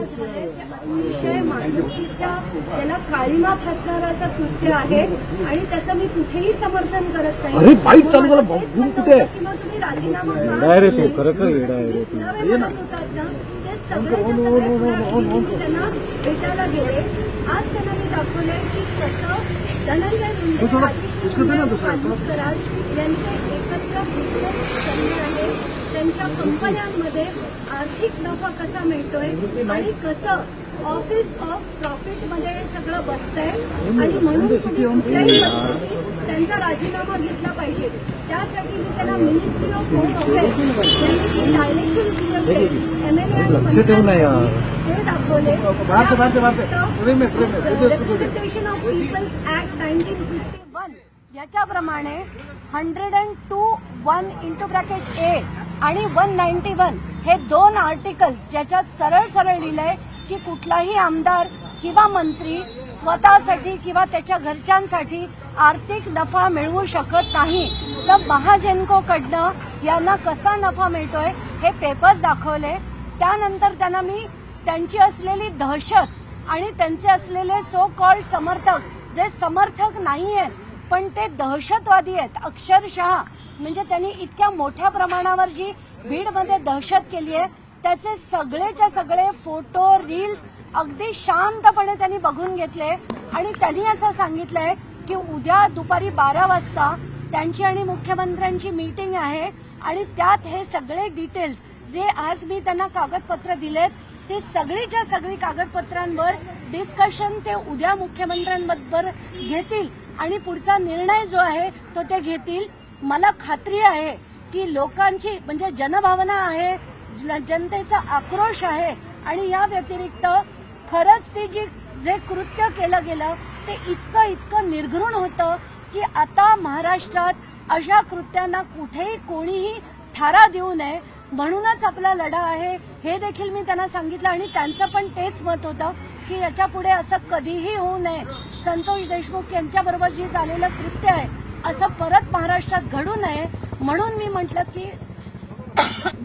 अतिशय माणुसकीच्या त्याला काळीमा फासणारं असं कृत्य आहे आणि त्याचं मी कुठेही समर्थन करत नाही. अरे बाईक चालू झाला बघून कुठे किंवा तुम्ही राजीनामा येडा रे तू खरं येडा आहे रे तू ते सगळे त्यांना भेटायला गेले. आज त्यांना मी दाखवले की कसं धनंजय मुंडे कराड यांचे एकत्र बिझनेस करणे आहे. त्यांच्या कंपन्यांमध्ये आर्थिक नफा कसा मिळतोय आणि कसं ऑफिस ऑफ प्रॉफिटमध्ये सगळं बसतंय आणि म्हणून कुठल्याही पद्धतीने त्यांचा राजीनामा घेतला पाहिजे. त्यासाठी मी त्यांना ministry of home affairs direction दिले होते. MLA आणि हे दाखवले रिप्रेझेंटेशन ऑफ पीपल्स ऍक्ट 1951 याच्याप्रमाणे 102(1)(a) आणि 191 हे दोन आर्टिकल्स ज्याच्यात सरळ सरळ लिहिलंय की कुठलाही आमदार किंवा मंत्री स्वतःसाठी किंवा त्याच्या घरच्यांसाठी आर्थिक नफा मिळवू शकत नाही. तर महाजेनकोकडनं यांना कसा नफा मिळतोय हे पेपर्स दाखवले. त्यानंतर त्यांना मी त्यांची असलेली दहशत आणि त्यांचे असलेले सो कॉल्ड समर्थक जे समर्थक नाही आहेत पण ते दहशतवादी आहेत अक्षरशः, म्हणजे त्यांनी इतक्या मोठ्या प्रमाणावर जी बीडमध्ये दहशत केली आहे त्याचे सगळेच्या सगळे फोटो रील्स अगदी शांतपणे त्यांनी बघून घेतले आणि त्यांनी असं सांगितलंय की उद्या दुपारी 12 वाजता त्यांची आणि मुख्यमंत्र्यांची मीटिंग आहे आणि त्यात हे सगळे डिटेल्स जे आज मी त्यांना कागदपत्र दिलेत ते सगळीच्या सगळी कागदपत्रांवर डिस्कशन ते उद्या मुख्यमंत्र्यांबरोबर घेतील आणि पुढचा निर्णय जो आहे तो ते घेतील. मला खात्री आहे की लोकांची म्हणजे जनभावना आहे, जनतेचा आक्रोश आहे आणि या व्यतिरिक्त खरंच ती जे कृत्य केलं गेलं ते इतकं निर्घृण होतं की आता महाराष्ट्रात अशा कृत्यांना कुठेही कोणीही थारा देऊ नये. म्हणूनच आपला लढा आहे हे देखील मी त्यांना सांगितलं आणि त्यांचं पण तेच मत होतं की याच्यापुढे असं कधीही होऊ नये. संतोष देशमुख यांच्याबरोबर जे झालेलं कृत्य आहे असं परत महाराष्ट्रात घडू नये म्हणून मी म्हटलं की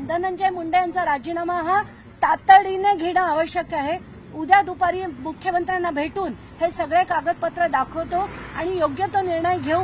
धनंजय मुंडे यांचा राजीनामा हा तातडीने घेणं आवश्यक आहे. उद्या दुपारी मुख्यमंत्र्यांना भेटून हे सगळे कागदपत्र दाखवतो आणि योग्य तो निर्णय घेऊ,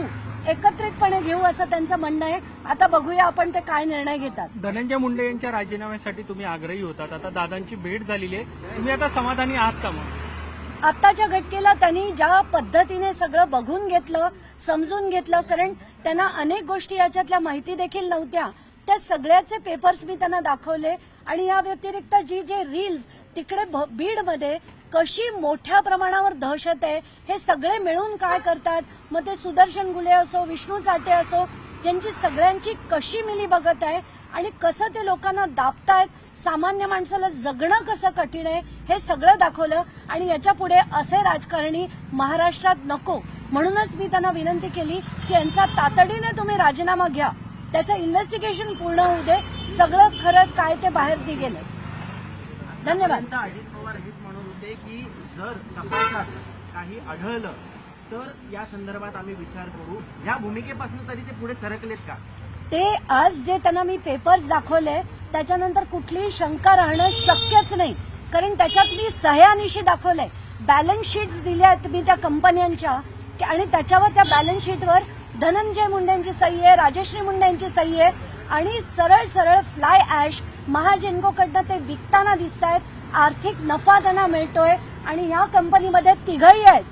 एकत्रितपणे घेऊ असं त्यांचं म्हणणं आहे. आता बघूया आपण ते काय निर्णय घेतात. धनंजय मुंडे यांच्या राजीनाम्यासाठी तुम्ही आग्रही होतात, आता दादांची भेट झालेली आहे, तुम्ही आता समाधानी आहात का? मग आत्ताच्या घटकेला त्यांनी ज्या पद्धतीने सगळं बघून घेतलं, समजून घेतलं, कारण त्यांना अनेक गोष्टी याच्यातल्या माहिती देखील नव्हत्या, त्या सगळ्याचे पेपर्स मी त्यांना दाखवले आणि या व्यतिरिक्त जी रील्स तिकडे बीडमध्ये कशी मोठ्या प्रमाणावर दहशत आहे हे सगळे मिळून काय करतात, मग ते सुदर्शन गुले असो विष्णू चाटे असो यांची सगळ्यांची कशी मिली बघत आहे आणि कसं ते लोकांना दाबतायत, सामान्य माणसाला जगणं कसं कठीण आहे हे सगळं दाखवलं आणि याच्या पुढे असे राजकारणी महाराष्ट्रात नको. म्हणूनच मी त्यांना विनंती केली की यांचा तातडीने तुम्ही राजीनामा घ्या, त्याचं इन्व्हेस्टिगेशन पूर्ण होऊ दे, सगळं खरं काय ते बाहेर निघेलच. धन्यवाद. अजित पवार हेच म्हणत होते की जर तपासात काही आढळलं तर या संदर्भात आम्ही विचार करू. या भूमिकेपासून तरी ते पुढे सरकलेत का? ते आज जे त्यांना मी पेपर्स दाखवले त्याच्यानंतर कुठलीही शंका राहणं शक्यच नाही, कारण त्याच्यात मी सह्यानिशी दाखवलंय, बॅलन्स शीट्स दिल्या आहेत मी त्या कंपन्यांच्या आणि त्याच्यावर त्या बॅलन्स शीटवर धनंजय मुंडेंची सही आहे, राजश्री मुंडे यांची सही आहे आणि सरळ सरळ फ्लाय ॲश महाजेनकोकडनं ते विकताना दिसत आहेत, आर्थिक नफा त्यांना मिळतोय आणि ह्या कंपनीमध्ये तिघही आहेत,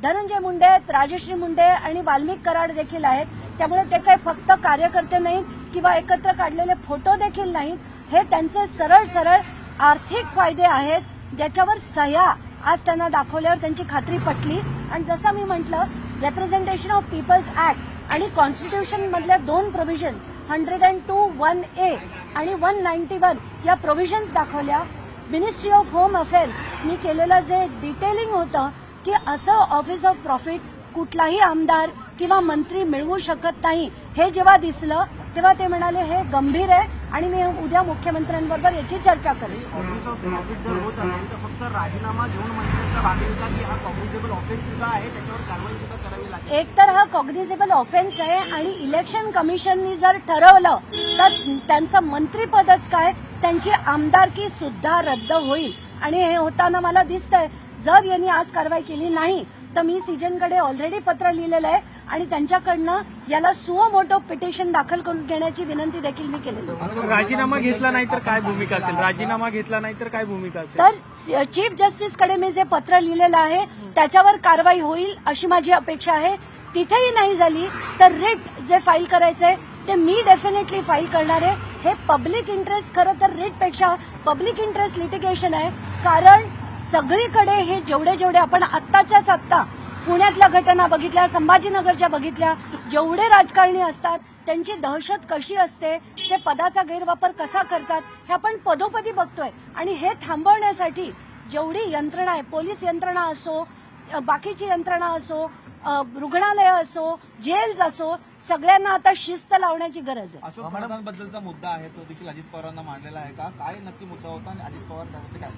धनंजय मुंडे आहेत, राजश्री मुंडे आणि वाल्मिक कराड देखील आहेत. त्यामुळे ते काही फक्त कार्यकर्ते नाहीत किंवा एकत्र काढलेले फोटो देखील नाहीत, हे त्यांचे सरळ सरळ आर्थिक फायदे आहेत ज्याच्यावर सह्या आज त्यांना दाखवल्यावर त्यांची खात्री पटली. आणि जसं मी म्हटलं रिप्रेझेंटेशन ऑफ पीपल्स ऍक्ट आणि कॉन्स्टिट्यूशन मधल्या दोन प्रोव्हिजन्स 102(1)(a) आणि 191 या प्रोव्हिजन्स दाखवल्या. मिनिस्ट्री ऑफ होम अफेअर्स मी केलेलं जे डिटेलिंग होतं की असं ऑफिस ऑफ प्रॉफिट कुठलाही आमदार किंवा मंत्री मिळवू शकत नाही हे जेव्हा दिसलं तेव्हा ते म्हणाले हे गंभीर आहे आणि मी उद्या मुख्यमंत्र्यांबरोबर याची चर्चा करेन. ऑफिस ऑफ प्रॉफिट जर होत असेल तर फक्त राजीनामा घेऊन मंत्र्यांचा भाग घेता की हा कॉग्निझेबल ऑफेन्स सुद्धा आहे, त्याच्यावर कारवाई सुद्धा करावी लागेल. एक तर हा कॉग्निझेबल ऑफेन्स आहे आणि इलेक्शन कमिशननी जर ठरवलं तर त्यांचं मंत्रीपदच काय त्यांची आमदारकी सुद्धा रद्द होईल आणि हे होताना मला दिसतंय. जर यांनी आज कारवाई केली नाही तर मी सीजनकडे ऑलरेडी पत्र लिहिलेलं आहे आणि त्यांच्याकडनं याला सुओ मोटो पिटिशन दाखल करून घेण्याची विनंती देखील मी केलेली आहे. राजीनामा घेतला नाही तर काय भूमिका असेल? राजीनामा घेतला नाही तर काय भूमिका असेल? तर चीफ जस्टिसकडे मी जे पत्र लिहिलेलं आहे त्याच्यावर कारवाई होईल अशी माझी अपेक्षा आहे. तिथेही नाही झाली तर रिट जे फाईल करायचंय ते मी डेफिनेटली फाईल करणार आहे. हे पब्लिक इंटरेस्ट खरं तर रिटपेक्षा पब्लिक इंटरेस्ट लिटिगेशन आहे. कारण सगळीकडे हे जेवढे आपण आत्ताच्याच आत्ता पुण्यातल्या घटना बघितल्या, संभाजीनगरच्या बघितल्या, जेवढे राजकारणी असतात त्यांची दहशत कशी असते, ते पदाचा गैरवापर कसा करतात हे आपण पदोपदी बघतोय. आणि हे थांबवण्यासाठी जेवढी यंत्रणा आहे, पोलीस यंत्रणा असो, बाकीची यंत्रणा असो, रुग्णालय असो, जेल्स असो, सगळ्यांना आता शिस्त लावण्याची गरज आहे. अशोक थोरातांबद्दलचा मुद्दा आहे तो देखील अजित पवारांना मांडलेला आहे का? काय नक्की मुद्दा होता आणि अजित पवार त्यामध्ये काय?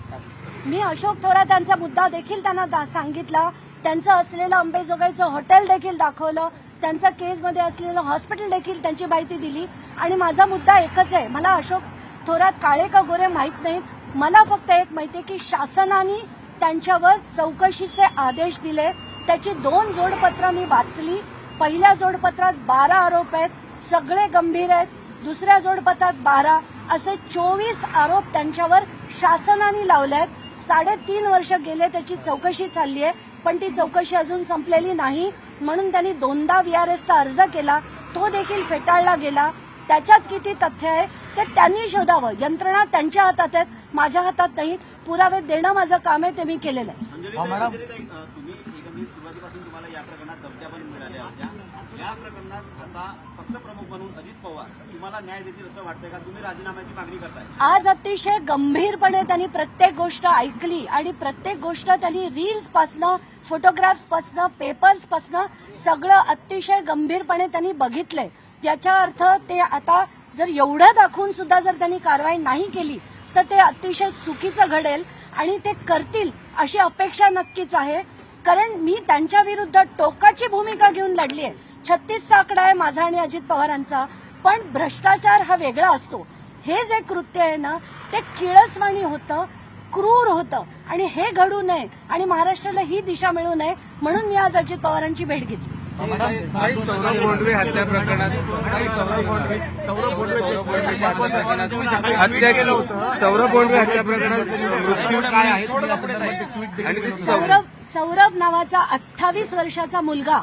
मी अशोक थोरातांचा मुद्दा देखील त्यांना सांगितला. त्यांचं असलेलं अंबेजोगाईचं हॉटेल देखील दाखवलं. त्यांच्या केसमध्ये असलेलं हॉस्पिटल देखील त्यांची माहिती दिली. आणि माझा मुद्दा एकच आहे, मला अशोक थोरात काळे का गोरे माहीत नाहीत. मला फक्त एक माहिती आहे की शासनाने त्यांच्यावर चौकशीचे आदेश दिले. त्याची 2 जोडपत्र मी वाचली. पहिल्या जोडपत्रात 12 आरोप आहेत, सगळे गंभीर आहेत. दुसऱ्या जोडपत्रात 12, असे 24 आरोप त्यांच्यावर शासनाने लावले आहेत. 3.5 वर्ष गेले, त्याची चौकशी चालली आहे, पण ती चौकशी अजून संपलेली नाही. म्हणून त्यांनी 2दा VRSचा अर्ज केला, तो देखील फेटाळला गेला. त्याच्यात किती तथ्य आहे ते त्यांनी शोधावं. यंत्रणा त्यांच्या हातात आहेत, माझ्या हातात नाही. पुरावे देणं माझं काम आहे, ते मी केलेलं आहे. तुम्ही एकंदरीत सुरुवातीपासून तुम्हाला या प्रकरणात धमक्या पण मिळाल्या होत्या. या प्रकरणात आता पक्षप्रमुख म्हणून अजित पवार तुम्हाला न्याय देतील असं वाटतंय का? तुम्ही राजीनाम्याची मागणी करताय. आज अतिशय गंभीरपणे त्यांनी प्रत्येक गोष्ट ऐकली आणि प्रत्येक गोष्ट त्यांनी रील्सपासनं, फोटोग्राफ्सपासनं, पेपर्सपासनं सगळं अतिशय गंभीरपणे त्यांनी बघितलंय. याचा अर्थ ते आता जर एवढं दाखवून सुद्धा जर त्यांनी कारवाई नाही केली तर ते अतिशय चुकीचं घडेल आणि ते करतील अशी अपेक्षा नक्कीच आहे. कारण मी त्यांच्या विरुद्ध टोकाची भूमिका घेऊन लढली आहे. 36चा आकडा आहे माझा आणि अजित पवारांचा, पण भ्रष्टाचार हा वेगळा असतो. हे जे कृत्य आहे ना ते किळसवाणी होतं, क्रूर होतं आणि हे घडू नये आणि महाराष्ट्राला ही दिशा मिळू नये म्हणून मी आज अजित पवारांची भेट घेतली. सौरभ बोंडवे हत्या प्रकरणात सौरभ बोंडवे हत्या प्रकरणात मृत्यू काय आहे? सौरभ नावाचा 28 वर्षाचा मुलगा,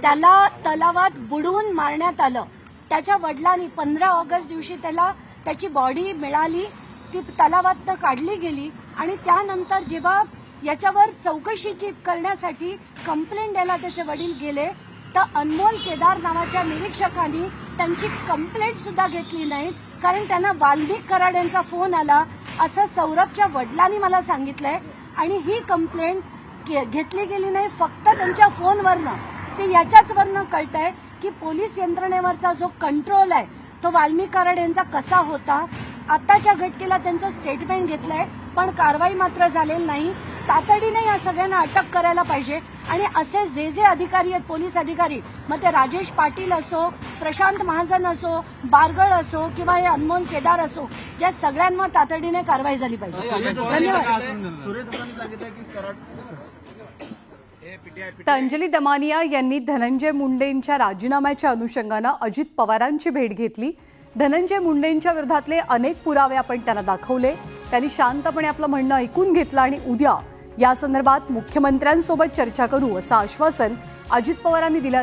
त्याला तलावात बुडवून मारण्यात आलं. त्याच्या वडिलांनी 15 ऑगस्ट दिवशी त्याची बॉडी मिळाली, ती तलावातनं काढली गेली आणि त्यानंतर जेव्हा याच्यावर चौकशी करण्यासाठी कंप्लेंट द्यायला त्याचे वडील गेले तर अनमोल केदार नावाच्या निरीक्षकांनी त्यांची कंप्लेंट सुद्धा घेतली नाही. कारण त्यांना वाल्मिक कराड यांचा फोन आला असं सौरभच्या वडिलांनी मला सांगितलंय आणि ही कंप्लेंट घेतली गेली नाही फक्त त्यांच्या फोनवरनं. ते याच्याचवरनं कळतंय की पोलीस यंत्रणेवरचा जो कंट्रोल आहे तो वाल्मिक कराड यांचा कसा होता. आताच्या घटनेला त्यांचं स्टेटमेंट घेतलंय पण कारवाई मात्र झालेली नाही. तातडीने या सगळ्यांना अटक करायला पाहिजे आणि असे जे अधिकारी आहेत, पोलीस अधिकारी, मग ते राजेश पाटील असो, प्रशांत महाजन असो, बारगळ असो किंवा हे अनमोल केदार असो, या सगळ्यांवर तातडीने कारवाई झाली पाहिजे. धन्यवाद. तर अंजली दमानिया यांनी धनंजय मुंडेंच्या राजीनाम्याच्या अनुषंगानं अजित पवारांची भेट घेतली. धनंजय मुंडेंच्या विरोधातले अनेक पुरावे आपण त्यांना दाखवले. त्यांनी शांतपणे आपलं म्हणणं ऐकून घेतलं आणि उद्या या संदर्भात मुख्यमंत्र्यांसोबत चर्चा करू असं आश्वासन अजित पवारांनी दिलं.